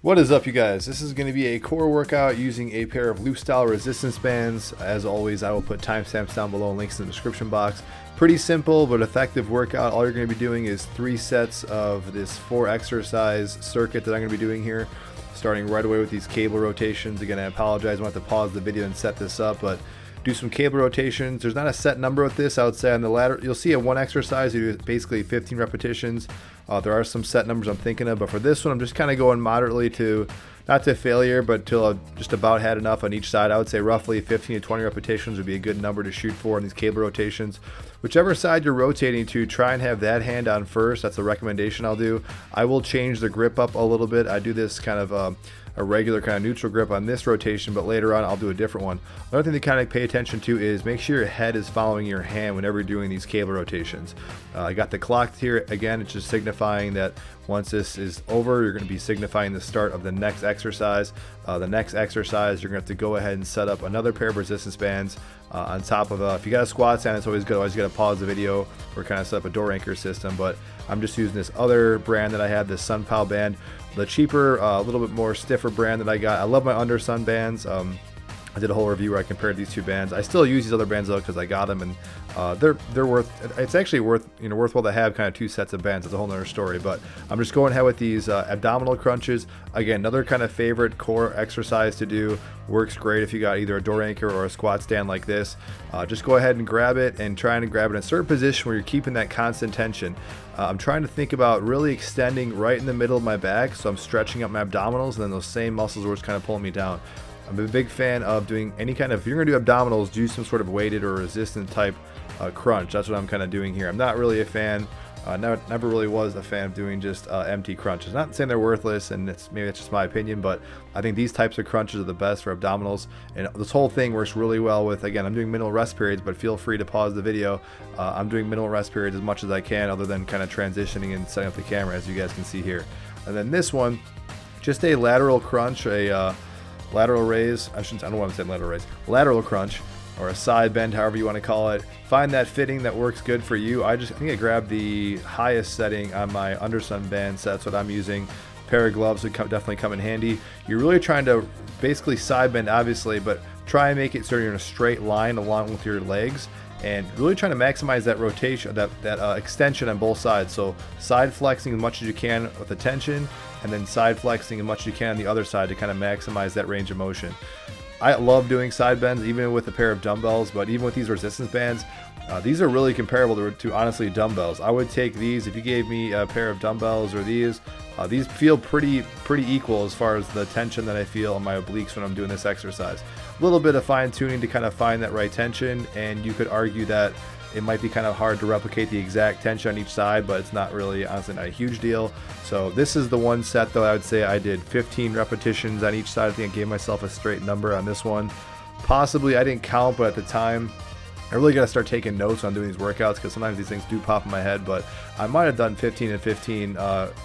What is up, you guys? This is going to be a core workout using a pair of loop style resistance bands. As always, I will put timestamps down below and links in the description box. Pretty simple but effective workout. All you're going to be doing is 3 sets of this 4 exercise circuit that I'm going to be doing here, starting right away with these cable rotations. Again, I apologize, I want to pause the video and set this up, but do some cable rotations. There's not a set number with this. I would say on the ladder, you'll see at one exercise you do basically 15 repetitions. There are some set numbers I'm thinking of, but for this one I'm just kind of going moderately to, not to failure, but till I've just about had enough on each side. I would say roughly 15 to 20 repetitions would be a good number to shoot for in these cable rotations. Whichever side you're rotating to, try and have that hand on first. That's a recommendation I'll do. I will change the grip up a little bit. I do this kind of a regular kind of neutral grip on this rotation, but later on I'll do a different one. Another thing to kind of pay attention to is make sure your head is following your hand whenever you're doing these cable rotations. I got the clock here. Again, it's just signifying that once this is over, you're going to be signifying the start of the next exercise. The next exercise, you're going to have to go ahead and set up another pair of resistance bands on top of if you got a squat stand, it's always good. Always got to pause the video or kind of set up a door anchor system, but I'm just using this other brand that I have, this SunPal band, the cheaper, a little bit more stiffer brand that I got. I love my Undersun bands. I did a whole review where I compared these 2 bands. I still use these other bands though because I got them, and they're worth. It's actually worthwhile to have kind of 2 sets of bands. It's a whole nother story. But I'm just going ahead with these abdominal crunches. Again, another kind of favorite core exercise to do. Works great if you got either a door anchor or a squat stand like this. Just go ahead and grab it and trying to grab it in a certain position where you're keeping that constant tension. I'm trying to think about really extending right in the middle of my back, so I'm stretching up my abdominals, and then those same muscles were just kind of pulling me down. I'm a big fan of doing any kind of, if you're going to do abdominals, do some sort of weighted or resistant type crunch. That's what I'm kind of doing here. I'm not really a fan, never really was a fan of doing just empty crunches. Not saying they're worthless, and maybe it's just my opinion, but I think these types of crunches are the best for abdominals, and this whole thing works really well with, again, I'm doing minimal rest periods, but feel free to pause the video. I'm doing minimal rest periods as much as I can, other than kind of transitioning and setting up the camera, as you guys can see here. And then this one, just a lateral crunch, lateral raise. I don't want to say lateral raise. Lateral crunch, or a side bend, however you want to call it. Find that fitting that works good for you. I think I grabbed the highest setting on my Undersun band, so that's what I'm using. A pair of gloves would definitely come in handy. You're really trying to basically side bend, obviously, but try and make it so you're in a straight line along with your legs, and really trying to maximize that rotation, that extension on both sides. So side flexing as much as you can with the tension, and then side flexing as much as you can on the other side to kind of maximize that range of motion. I love doing side bends, even with a pair of dumbbells, but even with these resistance bands, these are really comparable to honestly dumbbells. I would take these, if you gave me a pair of dumbbells or these feel pretty equal as far as the tension that I feel on my obliques when I'm doing this exercise. A little bit of fine tuning to kind of find that right tension, and you could argue that it might be kind of hard to replicate the exact tension on each side, but it's not really, honestly, not a huge deal. So this is the one set though. I would say I did 15 repetitions on each side. I think I gave myself a straight number on this one. Possibly, I didn't count, but at the time, I really got to start taking notes on doing these workouts, because sometimes these things do pop in my head, but I might have done 15 and 15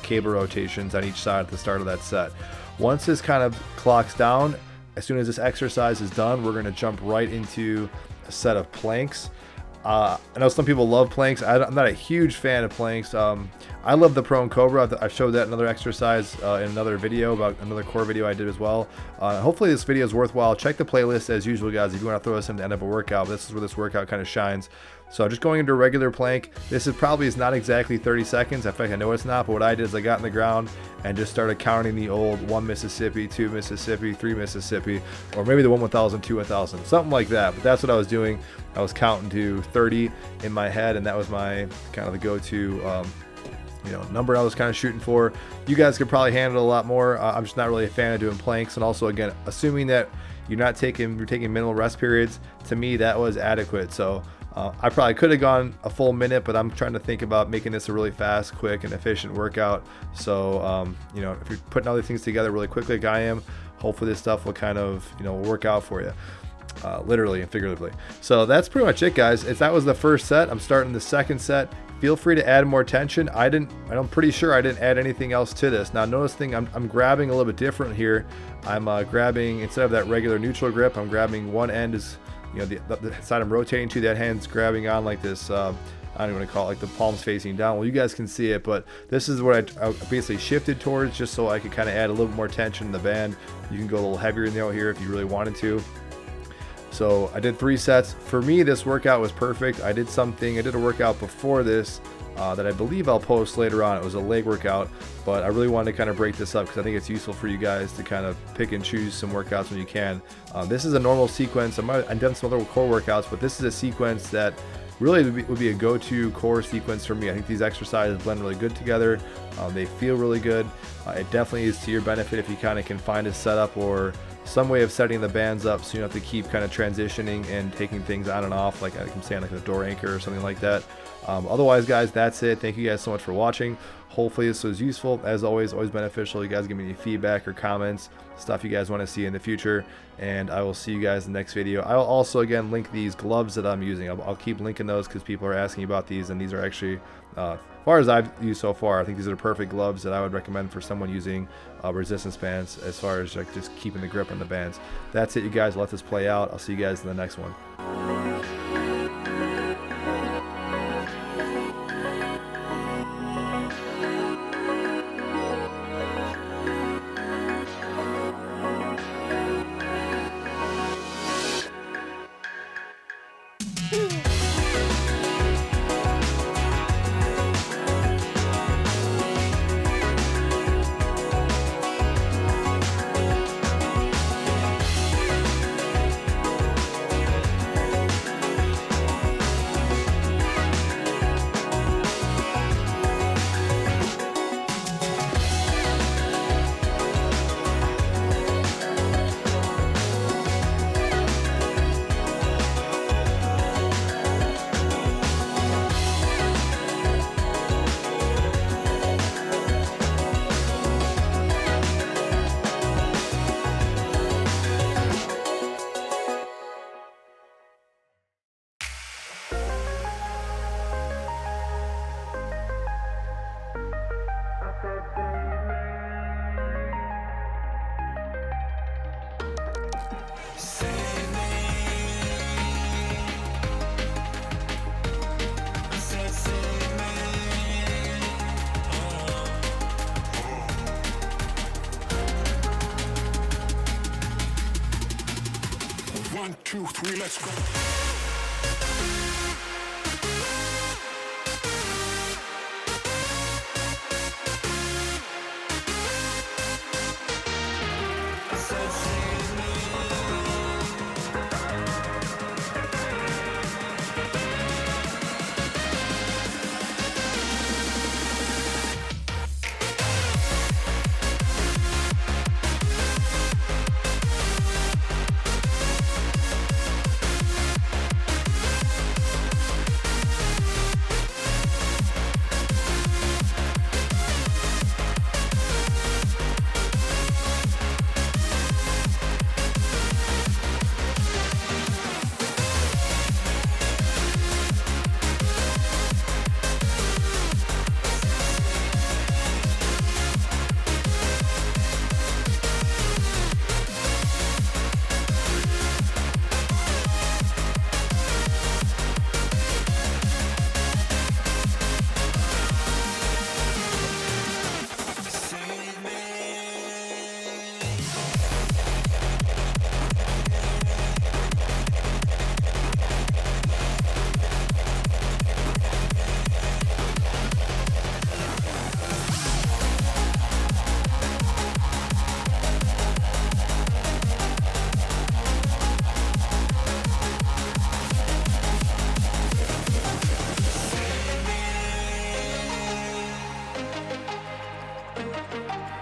cable rotations on each side at the start of that set. Once this kind of clocks down, as soon as this exercise is done, we're going to jump right into a set of planks. I know some people love planks. I'm not a huge fan of planks. I love the prone cobra. I showed that another exercise in another video, about another core video I did as well. Hopefully this video is worthwhile. Check the playlist as usual, guys, if you want to throw this in the end of a workout. This is where this workout kind of shines. So just going into a regular plank. This is not exactly 30 seconds. In fact, I know it's not, but what I did is I got in the ground and just started counting the old 1 Mississippi, 2 Mississippi, 3 Mississippi, or maybe the 1,000, 2 1,000, something like that. But that's what I was doing. I was counting to 30 in my head, and that was my kind of the go-to number I was kind of shooting for. You guys could probably handle it a lot more. I'm just not really a fan of doing planks, and also, again, assuming that you're taking minimal rest periods, to me that was adequate. So I probably could have gone a full minute, but I'm trying to think about making this a really fast, quick, and efficient workout. So if you're putting all these things together really quickly like I am, hopefully this stuff will kind of work out for you. Literally and figuratively. So that's pretty much it, guys. That was the first set. I'm starting the second set. Feel free to add more tension. I'm pretty sure I didn't add anything else to this. Now notice I'm grabbing a little bit different here. I'm grabbing, instead of that regular neutral grip, I'm grabbing one end is, the side I'm rotating to, that hand's grabbing on like this I don't even want to call it like the palms facing down. Well, you guys can see it, but this is what I basically shifted towards, just so I could kind of add a little more tension in the band. You can go a little heavier now here if you really wanted to. So I did 3 sets. For me, this workout was perfect. I did a workout before this that I believe I'll post later on. It was a leg workout, but I really wanted to kind of break this up because I think it's useful for you guys to kind of pick and choose some workouts when you can. This is a normal sequence. I've done some other core workouts, but this is a sequence that really would be a go-to core sequence for me. I think these exercises blend really good together. They feel really good. It definitely is to your benefit if you kind of can find a setup or some way of setting the bands up so you don't have to keep kind of transitioning and taking things on and off, like I'm saying, like a door anchor or something like that. Otherwise, guys, that's it. Thank you guys so much for watching. Hopefully this was useful. As always beneficial. You guys give me any feedback or comments, stuff you guys want to see in the future, and I will see you guys in the next video. I'll also again link these gloves that I'm using. I'll keep linking those because people are asking about these, and these are actually, as far as I've used so far, I think these are perfect gloves that I would recommend for someone using resistance bands, as far as like just keeping the grip on the bands. That's it, you guys. Let this play out. I'll see you guys in the next one. One, two, three, let's go.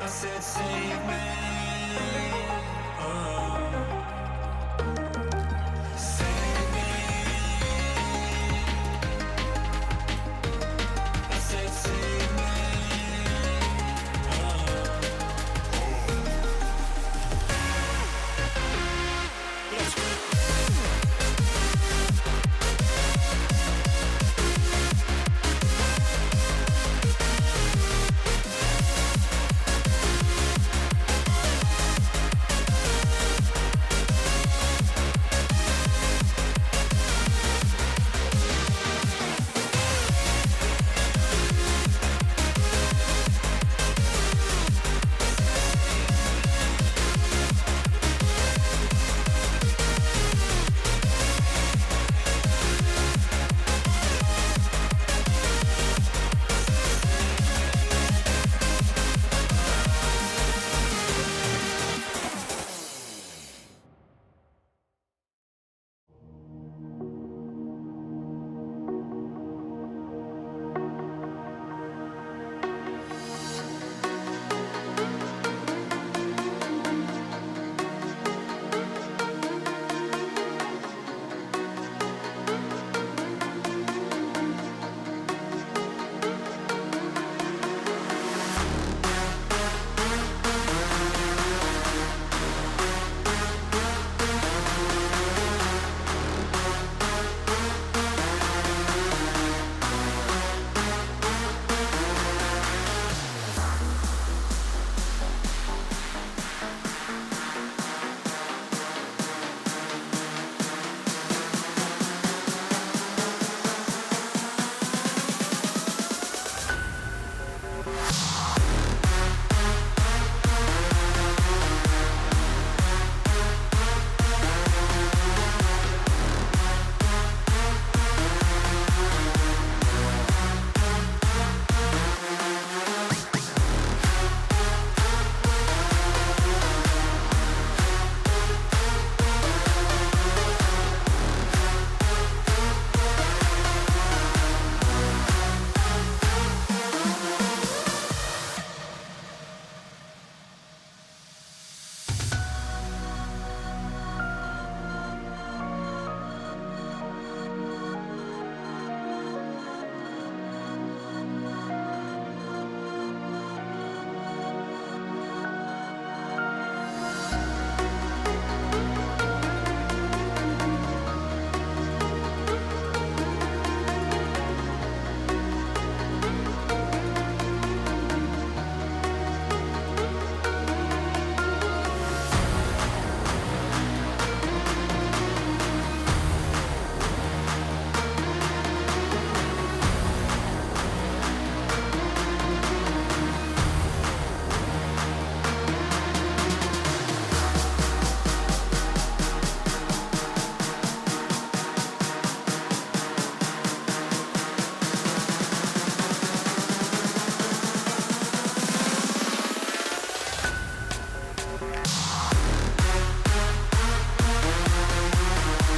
I said, save me.